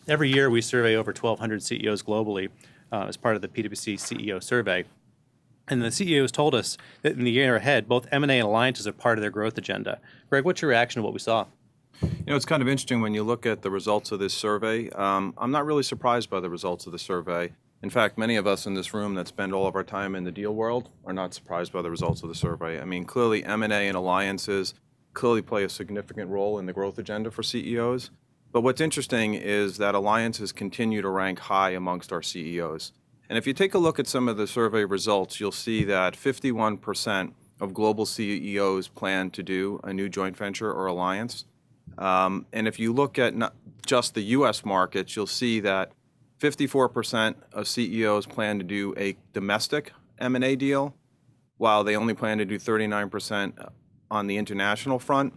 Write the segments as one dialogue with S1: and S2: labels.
S1: Every year we survey over 1,200 CEOs globally as part of the PwC CEO survey. And the CEOs told us that in the year ahead, both M&A and alliances are part of their growth agenda. Greg, what's your reaction to what we saw?
S2: You know, it's kind of interesting when you look at the results of this survey. I'm not really surprised by the results of the survey. In fact, many of us in this room that spend all of our time in the deal world are not surprised by the results of the survey. I mean, clearly M&A and alliances clearly play a significant role in the growth agenda for CEOs. But what's interesting is that alliances continue to rank high amongst our CEOs. And if you take a look at some of the survey results, you'll see that 51% of global CEOs plan to do a new joint venture or alliance. And if you look at not just the U.S. markets, you'll see that 54% of CEOs plan to do a domestic M&A deal, while they only plan to do 39% on the international front.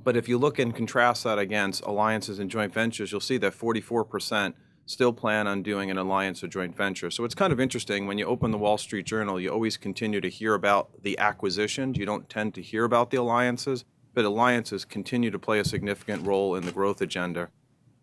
S2: But if you look and contrast that against alliances and joint ventures, you'll see that 44% still plan on doing an alliance or joint venture. So it's kind of interesting. When you open the Wall Street Journal, you always continue to hear about the acquisitions. You don't tend to hear about the alliances, but alliances continue to play a significant role in the growth agenda.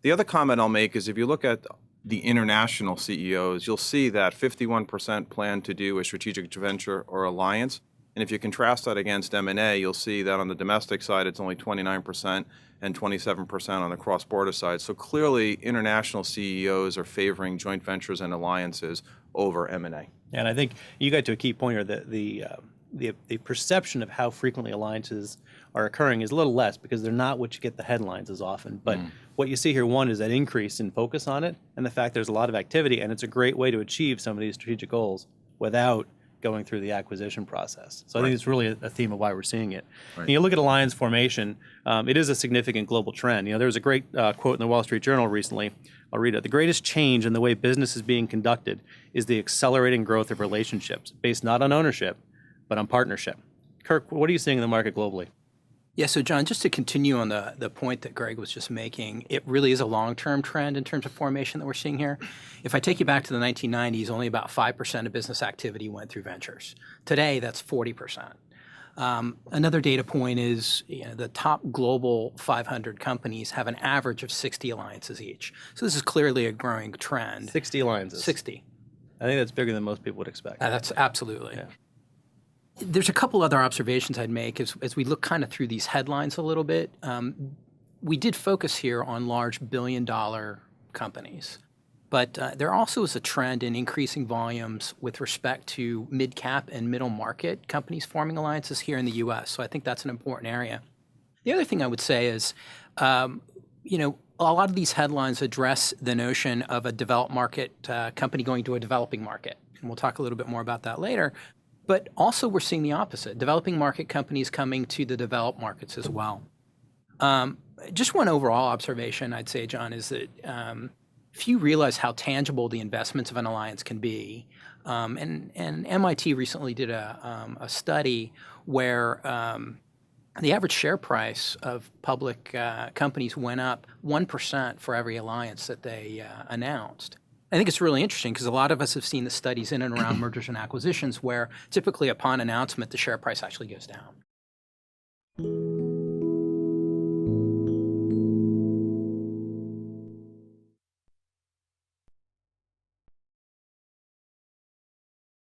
S2: The other comment I'll make is if you look at the international CEOs, you'll see that 51% plan to do a strategic venture or alliance. And if you contrast that against M&A, you'll see that on the domestic side, it's only 29% and 27% on the cross-border side. So clearly, international CEOs are favoring joint ventures and alliances over M&A.
S1: And I think you got to a key point here that the perception of how frequently alliances are occurring is a little less because they're not what you get the headlines as often. But what you see here, one, is that increase in focus on it and the fact there's a lot of activity, and it's a great way to achieve some of these strategic goals without going through the acquisition process. So I think it's really a theme of why we're seeing it.
S2: Right.
S1: And you look at alliance formation, it is a significant global trend. You know, there was a great quote in the Wall Street Journal recently. I'll read it. "The greatest change in the way business is being conducted is the accelerating growth of relationships based not on ownership, but on partnership." Kirk, what are you seeing in the market globally?
S3: Yeah, so John, just to continue on the point that Greg was just making, it really is a long-term trend in terms of formation that we're seeing here. If I take you back to the 1990s, only about 5% of business activity went through ventures. Today, that's 40%. Another data point is the top global 500 companies have an average of 60 alliances each. So this is clearly a growing trend.
S1: 60 alliances.
S3: 60.
S1: I think that's bigger than most people would expect.
S3: That's absolutely.
S1: Yeah.
S3: There's a couple other observations I'd make as we look kind of through these headlines a little bit. We did focus here on large billion-dollar companies, but there also is a trend in increasing volumes with respect to mid-cap and middle-market companies forming alliances here in the U.S., so I think that's an important area. The other thing I would say is, a lot of these headlines address the notion of a developed market company going to a developing market, and we'll talk a little bit more about that later. But also we're seeing the opposite, developing market companies coming to the developed markets as well. Just one overall observation I'd say, John, is that few realize how tangible the investments of an alliance can be. And MIT recently did a study where the average share price of public companies went up 1% for every alliance that they announced. I think it's really interesting because a lot of us have seen the studies in and around mergers and acquisitions where typically upon announcement, the share price actually goes down.